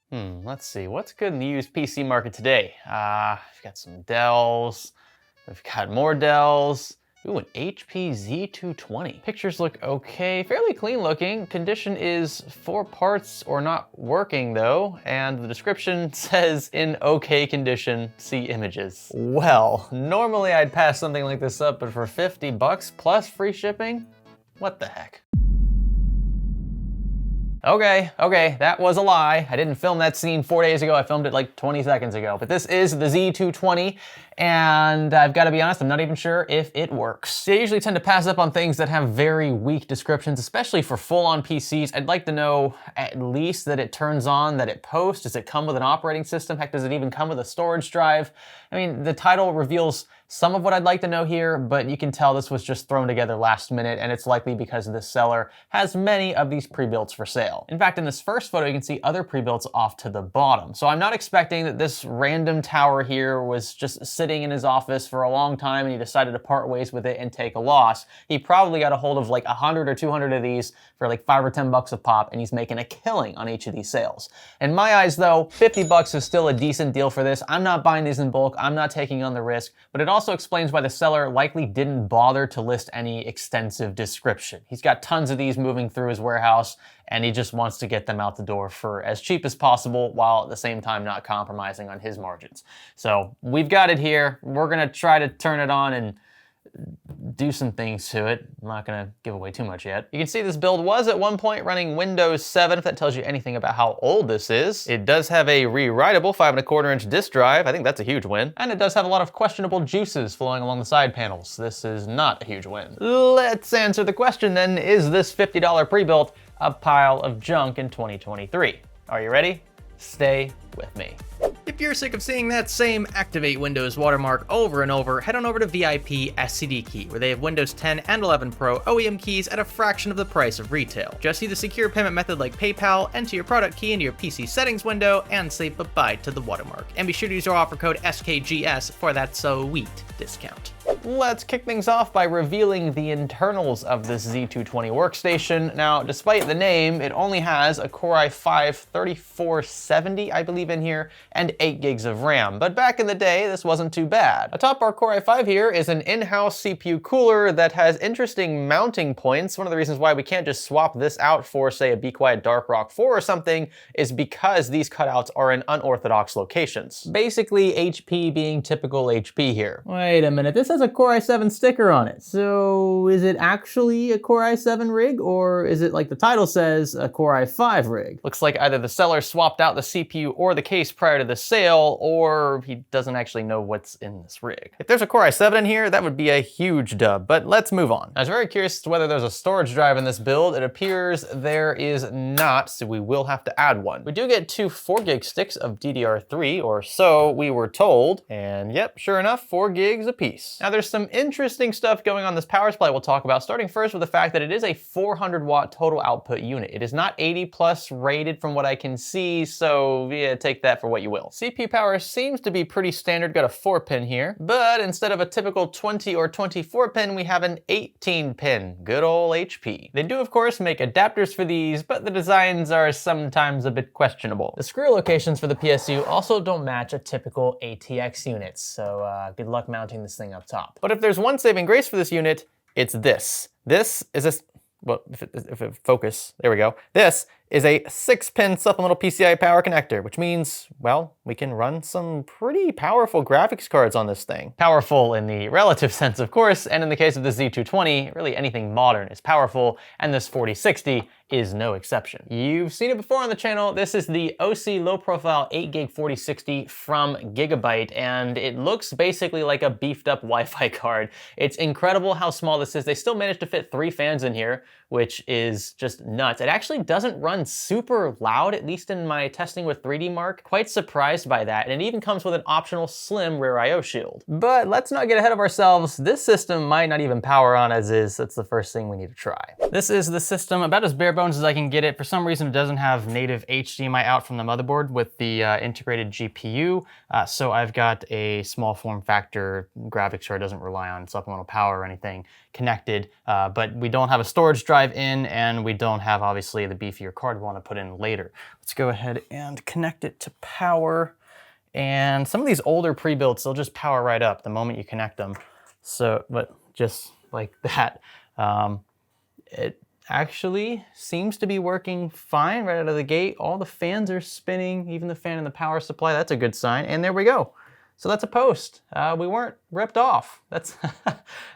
Let's see, what's good in the used PC market today? We've got some Dells, we've got more Dells. Ooh, an HP Z220. Pictures look okay, fairly clean looking. Condition is 4 parts or not working though, and the description says in okay condition, see images. Well, normally I'd pass something like this up, but for 50 bucks plus free shipping, what the heck? Okay, that was a lie. I didn't film that scene 4 days ago. I filmed it like 20 seconds ago. But this is the Z220, and I've got to be honest, I'm not even sure if it works. I usually tend to pass up on things that have very weak descriptions, especially for full-on PCs. I'd like to know at least that it turns on, that it posts. Does it come with an operating system? Heck, does it even come with a storage drive? I mean, the title reveals some of what I'd like to know here, but you can tell this was just thrown together last minute, and it's likely because this seller has many of these pre-builts for sale. In fact, in this first photo, you can see other pre-builts off to the bottom. So I'm not expecting that this random tower here was just sitting in his office for a long time and he decided to part ways with it and take a loss. He probably got a hold of like 100 or 200 of these for like 5 or 10 bucks a pop, and he's making a killing on each of these sales. In my eyes though, 50 bucks is still a decent deal for this. I'm not buying these in bulk, I'm not taking on the risk, but it also explains why the seller likely didn't bother to list any extensive description. He's got tons of these moving through his warehouse, and he just wants to get them out the door for as cheap as possible while at the same time not compromising on his margins. So we've got it here. We're gonna try to turn it on and do some things to it. I'm not gonna give away too much yet. You can see this build was at one point running Windows 7, if that tells you anything about how old this is. It does have a rewritable 5¼ inch disk drive. I think that's a huge win. And it does have a lot of questionable juices flowing along the side panels. This is not a huge win. Let's answer the question then, is this $50 pre-built a pile of junk in 2023? Are you ready? Stay with me. If you're sick of seeing that same Activate Windows watermark over and over, head on over to VIP SCD Key, where they have Windows 10 and 11 Pro OEM keys at a fraction of the price of retail. Just use a secure payment method like PayPal, enter your product key into your PC settings window, and say bye-bye to the watermark. And be sure to use our offer code SKGS for that sweet discount. Let's kick things off by revealing the internals of this Z220 workstation. Now, despite the name, it only has a Core i5-3470, I believe, in here, and 8 gigs of RAM. But back in the day, this wasn't too bad. Atop our Core i5 here is an in-house CPU cooler that has interesting mounting points. One of the reasons why we can't just swap this out for, say, a Be Quiet Dark Rock 4 or something is because these cutouts are in unorthodox locations. Basically, HP being typical HP here. Wait a minute, this has a Core i7 sticker on it. So is it actually a Core i7 rig, or is it, like the title says, a Core i5 rig? Looks like either the seller swapped out the CPU or the case prior to the sale, or he doesn't actually know what's in this rig. If there's a Core i7 in here, that would be a huge dub, but let's move on. I was very curious as to whether there's a storage drive in this build. It appears there is not, so we will have to add one. We do get 2 4 gig sticks of DDR3, or so we were told, and yep, sure enough, 4 gigs apiece. Now there's some interesting stuff going on this power supply we'll talk about, starting first with the fact that it is a 400 watt total output unit. It is not 80 plus rated from what I can see, so yeah, take that for what you will. CPU power seems to be pretty standard, got a 4 pin here, but instead of a typical 20 or 24 pin, we have an 18 pin, good old HP. They do of course make adapters for these, but the designs are sometimes a bit questionable. The screw locations for the PSU also don't match a typical ATX unit, so good luck mounting this thing up top. But if there's one saving grace for this unit, it's this. This is a, well, if it focus, there we go. This is a 6-pin supplemental PCI power connector, which means, well, we can run some pretty powerful graphics cards on this thing. Powerful in the relative sense, of course, and in the case of the Z220, really anything modern is powerful, and this 4060 is no exception. You've seen it before on the channel. This is the OC low profile 8 gig 4060 from Gigabyte, and it looks basically like a beefed up Wi-Fi card. It's incredible how small this is. They still managed to fit 3 fans in here, which is just nuts. It actually doesn't run super loud, at least in my testing with 3D Mark. Quite surprised by that, and it even comes with an optional slim rear I/O shield. But let's not get ahead of ourselves. This system might not even power on as is. That's the first thing we need to try. This is the system, about as bare bones as I can get it. For some reason, it doesn't have native HDMI out from the motherboard with the integrated GPU, so I've got a small form factor graphics card. It doesn't rely on supplemental power or anything connected, but we don't have a storage drive drive in, and we don't have, obviously, the beefier card we want to put in later. Let's go ahead and connect it to power. And some of these older pre-builts, they'll just power right up the moment you connect them. So, but just like that. It actually seems to be working fine right out of the gate. All the fans are spinning, even the fan in the power supply. That's a good sign. And there we go. So that's a post. We weren't ripped off. That's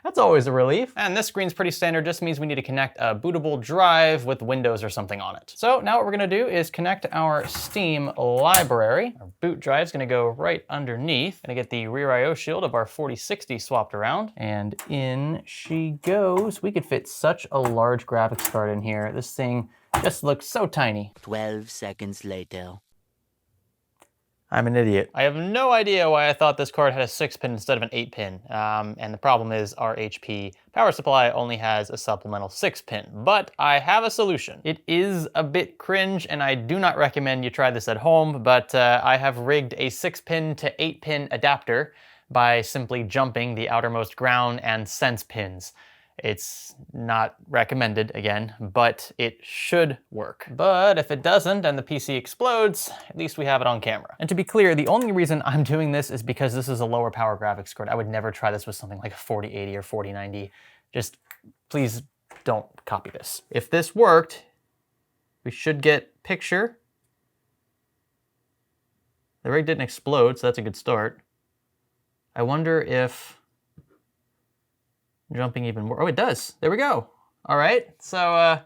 that's always a relief. And this screen's pretty standard, just means we need to connect a bootable drive with Windows or something on it. So now what we're gonna do is connect our Steam library. Our boot drive's gonna go right underneath. Gonna get the rear IO shield of our 4060 swapped around, and in she goes. We could fit such a large graphics card in here. This thing just looks so tiny. 12 seconds later. I'm an idiot. I have no idea why I thought this card had a 6-pin instead of an 8-pin. And the problem is our HP power supply only has a supplemental 6-pin, but I have a solution. It is a bit cringe, and I do not recommend you try this at home, but I have rigged a 6-pin to 8-pin adapter by simply jumping the outermost ground and sense pins. It's not recommended, again, but it should work. But if it doesn't and the PC explodes, at least we have it on camera. And to be clear, the only reason I'm doing this is because this is a lower power graphics card. I would never try this with something like a 4080 or 4090. Just please don't copy this. If this worked, we should get picture. The rig didn't explode, so that's a good start. I wonder if jumping even more. Oh, it does. There we go. All right. So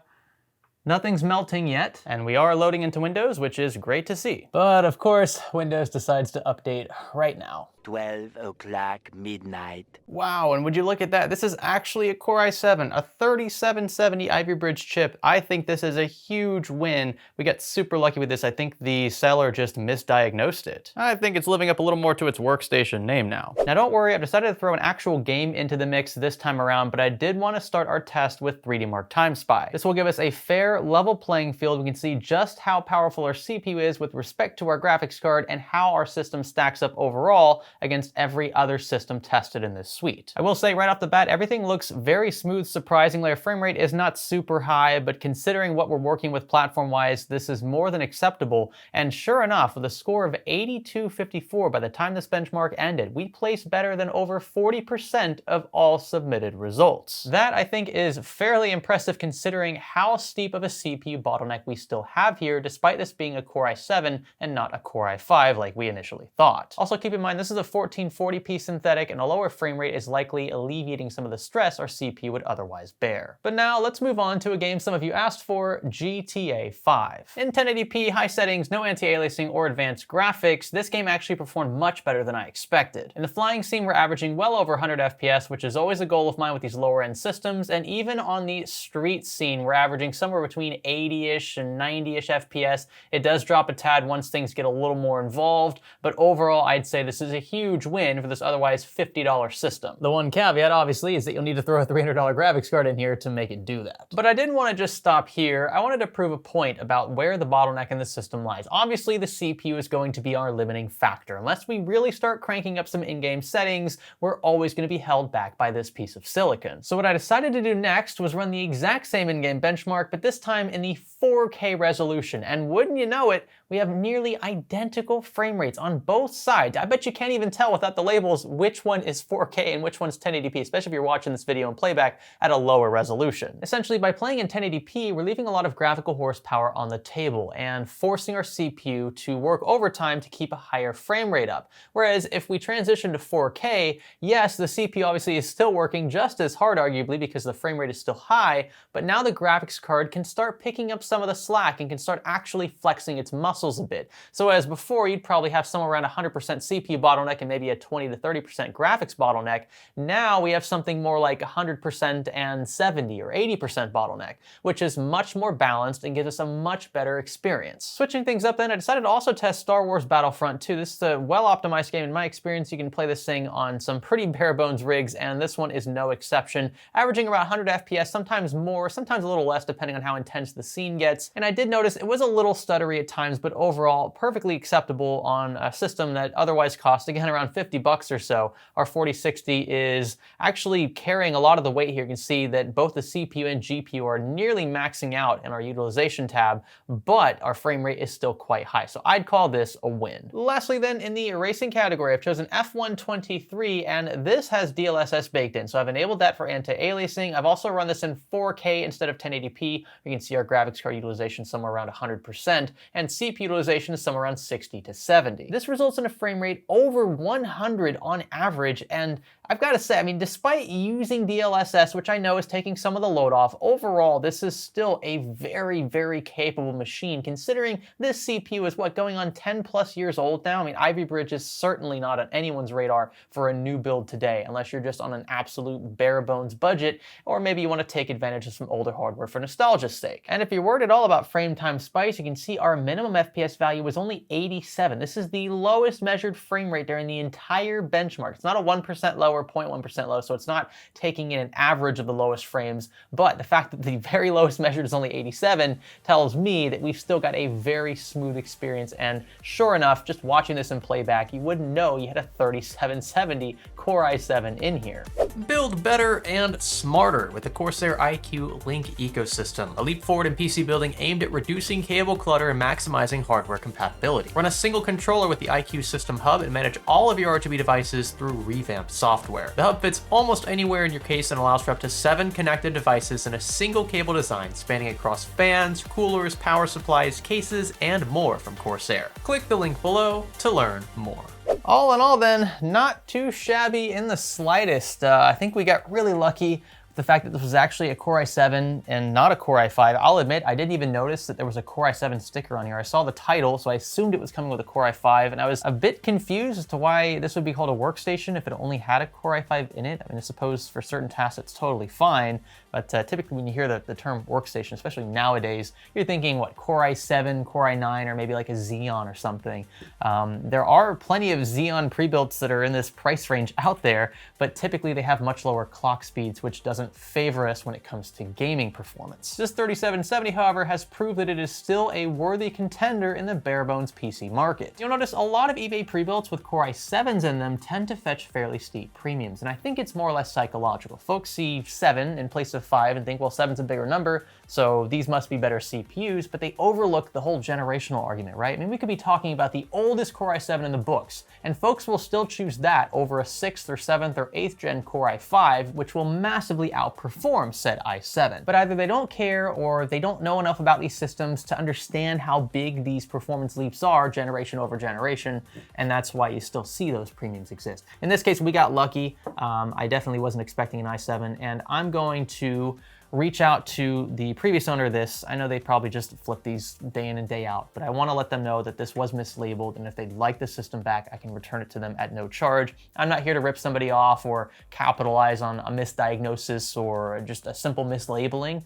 nothing's melting yet, and we are loading into Windows, which is great to see. But of course, Windows decides to update right now. 12 o'clock midnight. Wow, and would you look at that? This is actually a Core i7, a 3770 Ivy Bridge chip. I think this is a huge win. We got super lucky with this. I think the seller just misdiagnosed it. I think it's living up a little more to its workstation name now. Now don't worry, I've decided to throw an actual game into the mix this time around, but I did want to start our test with 3D Mark Time Spy. This will give us a fair, level playing field. We can see just how powerful our CPU is with respect to our graphics card and how our system stacks up overall against every other system tested in this suite. I will say right off the bat, everything looks very smooth. Surprisingly, our frame rate is not super high, but considering what we're working with platform-wise, this is more than acceptable. And sure enough, with a score of 8254 by the time this benchmark ended, we placed better than over 40% of all submitted results. That, I think, is fairly impressive considering how steep of a CPU bottleneck we still have here, despite this being a Core i7 and not a Core i5 like we initially thought. Also, keep in mind, this is a 1440p synthetic, and a lower frame rate is likely alleviating some of the stress our CPU would otherwise bear. But now let's move on to a game some of you asked for, GTA 5. In 1080p, high settings, no anti-aliasing or advanced graphics, this game actually performed much better than I expected. In the flying scene, we're averaging well over 100 FPS, which is always a goal of mine with these lower end systems, and even on the street scene, we're averaging somewhere between 80-ish and 90-ish FPS. It does drop a tad once things get a little more involved, but overall, I'd say this is a huge win for this otherwise $50 system. The one caveat, obviously, is that you'll need to throw a $300 graphics card in here to make it do that. But I didn't want to just stop here. I wanted to prove a point about where the bottleneck in the system lies. Obviously, the CPU is going to be our limiting factor. Unless we really start cranking up some in-game settings, we're always going to be held back by this piece of silicon. So what I decided to do next was run the exact same in-game benchmark, but this time in the 4K resolution. And wouldn't you know it, we have nearly identical frame rates on both sides. I bet you can't even tell without the labels which one is 4K and which one's 1080p, especially if you're watching this video in playback at a lower resolution. Essentially, by playing in 1080p, we're leaving a lot of graphical horsepower on the table and forcing our CPU to work overtime to keep a higher frame rate up. Whereas if we transition to 4K, yes, the CPU obviously is still working just as hard, arguably, because the frame rate is still high, but now the graphics card can start picking up some of the slack and can start actually flexing its muscles a bit. So as before, you'd probably have somewhere around 100% CPU bottleneck and maybe a 20 to 30% graphics bottleneck. Now we have something more like 100% and 70 or 80% bottleneck, which is much more balanced and gives us a much better experience. Switching things up then, I decided to also test Star Wars Battlefront 2. This is a well-optimized game in my experience. You can play this thing on some pretty bare-bones rigs, and this one is no exception, averaging around 100 FPS, sometimes more, sometimes a little less, depending on how intense the scene gets. And I did notice it was a little stuttery at times, but overall perfectly acceptable on a system that otherwise costs, again, around 50 bucks or so. Our 4060 is actually carrying a lot of the weight here. You can see that both the CPU and GPU are nearly maxing out in our utilization tab, but our frame rate is still quite high. So I'd call this a win. Lastly then, in the racing category, I've chosen F123, and this has DLSS baked in. So I've enabled that for anti-aliasing. I've also run this in 4K instead of 1080p. You can see our graphics card utilization somewhere around 100%, and CPU utilization is somewhere around 60 to 70. This results in a frame rate over 100 on average, and I've got to say, I mean, despite using DLSS, which I know is taking some of the load off, overall, this is still a very, very capable machine, considering this CPU is, what, going on 10 plus years old now? I mean, Ivy Bridge is certainly not on anyone's radar for a new build today, unless you're just on an absolute bare bones budget, or maybe you want to take advantage of some older hardware for nostalgia's sake. And if you're worried at all about frame time spikes, you can see our minimum FPS value was only 87. This is the lowest measured frame rate during the entire benchmark. It's not a 1% low or 0.1% low, so it's not taking in an average of the lowest frames, but the fact that the very lowest measured is only 87 tells me that we've still got a very smooth experience, and sure enough, just watching this in playback, you wouldn't know you had a 3770 Core i7 in here. Build better and smarter with the Corsair iQ Link ecosystem, a leap forward in PC building aimed at reducing cable clutter and maximizing hardware compatibility. Run a single controller with the iQ System Hub and manage all of your RGB devices through revamped software. The hub fits almost anywhere in your case and allows for up to 7 connected devices in a single cable design, spanning across fans, coolers, power supplies, cases, and more from Corsair. Click the link below to learn more. All in all then, not too shabby in the slightest. I think we got really lucky the fact that this was actually a Core i7 and not a Core i5. I'll admit, I didn't even notice that there was a Core i7 sticker on here. I saw the title, so I assumed it was coming with a Core i5, and I was a bit confused as to why this would be called a workstation if it only had a Core i5 in it. I mean, I suppose for certain tasks it's totally fine, but typically when you hear the term workstation, especially nowadays, you're thinking, what, Core i7, Core i9, or maybe like a Xeon or something. There are plenty of Xeon pre-builts that are in this price range out there, but typically they have much lower clock speeds, which doesn't favor us when it comes to gaming performance. This 3770, however, has proved that it is still a worthy contender in the bare bones PC market. You'll notice a lot of eBay pre-builts with Core i7s in them tend to fetch fairly steep premiums, and I think it's more or less psychological. Folks see 7 in place of 5 and think, well, 7's a bigger number, so these must be better CPUs, but they overlook the whole generational argument, right? I mean, we could be talking about the oldest Core i7 in the books, and folks will still choose that over a 6th or 7th or 8th gen Core i5, which will massively outperform said i7. But either they don't care or they don't know enough about these systems to understand how big these performance leaps are generation over generation, and that's why you still see those premiums exist. In this case, we got lucky. I definitely wasn't expecting an i7, and I'm going to reach out to the previous owner of this. I know they probably just flip these day in and day out, but I want to let them know that this was mislabeled, and if they'd like the system back, I can return it to them at no charge. I'm not here to rip somebody off or capitalize on a misdiagnosis or just a simple mislabeling.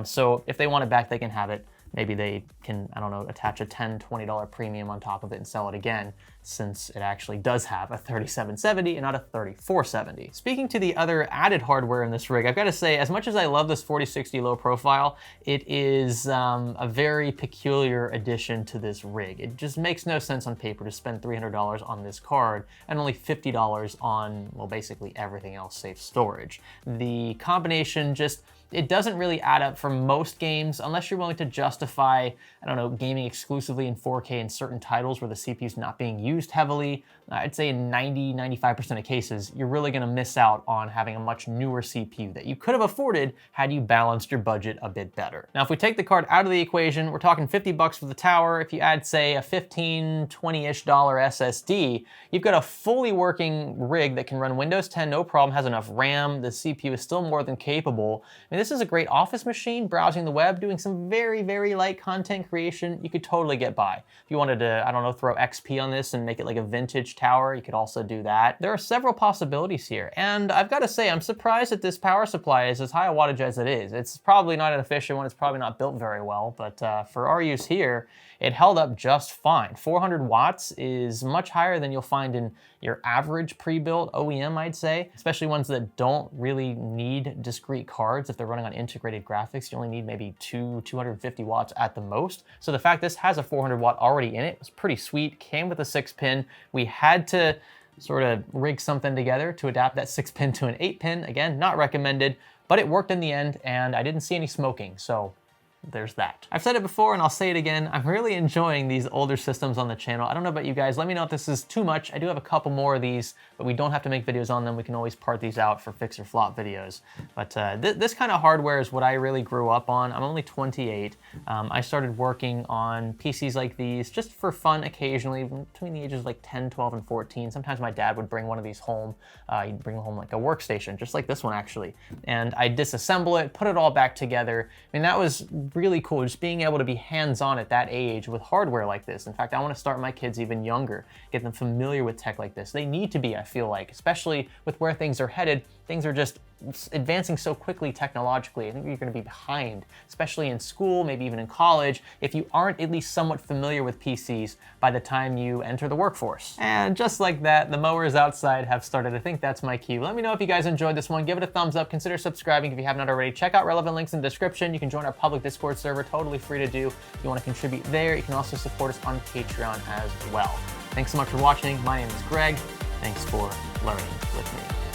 So if they want it back, they can have it. Maybe they can, I don't know, attach a $10, $20 premium on top of it and sell it again, since it actually does have a 3770 and not a 3470. Speaking to the other added hardware in this rig, I've got to say, as much as I love this 4060 low profile, it is a very peculiar addition to this rig. It just makes no sense on paper to spend $300 on this card and only $50 on, well, basically everything else save storage. The combination just, it doesn't really add up for most games unless you're willing to justify, I don't know, gaming exclusively in 4K in certain titles where the CPU's not being used heavily. I'd say in 90-95% of cases, you're really gonna miss out on having a much newer CPU that you could have afforded had you balanced your budget a bit better. Now, if we take the card out of the equation, we're talking 50 bucks for the tower. If you add, say, a $15, $20-ish SSD, you've got a fully working rig that can run Windows 10 no problem, has enough RAM, the CPU is still more than capable. I mean, this is a great office machine, browsing the web, doing some very, very light content creation, you could totally get by. If you wanted to, I don't know, throw XP on this and make it like a vintage tower, you could also do that. There are several possibilities here, and I've got to say, I'm surprised that this power supply is as high a wattage as it is. It's probably not an efficient one, it's probably not built very well, but for our use here, it held up just fine. 400 watts is much higher than you'll find in your average pre-built OEM, I'd say, especially ones that don't really need discrete cards. If they're running on integrated graphics, you only need maybe 250 watts at the most. So the fact this has a 400 watt already in it was pretty sweet. Came with a 6-pin. We had to sort of rig something together to adapt that 6-pin to an 8-pin. Again, not recommended, but it worked in the end, and I didn't see any smoking, so there's that. I've said it before and I'll say it again, I'm really enjoying these older systems on the channel. I don't know about you guys, let me know if this is too much. I do have a couple more of these, but we don't have to make videos on them. We can always part these out for fix or flop videos. But this kind of hardware is what I really grew up on. I'm only 28. I started working on PCs like these just for fun occasionally, between the ages of like 10, 12, and 14. Sometimes my dad would bring one of these home. He'd bring home like a workstation, just like this one actually. And I'd disassemble it, put it all back together. I mean, that was really cool, just being able to be hands-on at that age with hardware like this. In fact, I want to start my kids even younger, get them familiar with tech like this. They need to be, I feel like, especially with where things are headed. Things are just advancing so quickly technologically. I think you're going to be behind, especially in school, maybe even in college, if you aren't at least somewhat familiar with PCs by the time you enter the workforce. And just like that, the mowers outside have started. I think that's my cue. Let me know if you guys enjoyed this one. Give it a thumbs up. Consider subscribing if you have not already. Check out relevant links in the description. You can join our public Discord server, totally free to do. If you want to contribute there, you can also support us on Patreon as well. Thanks so much for watching. My name is Greg. Thanks for learning with me.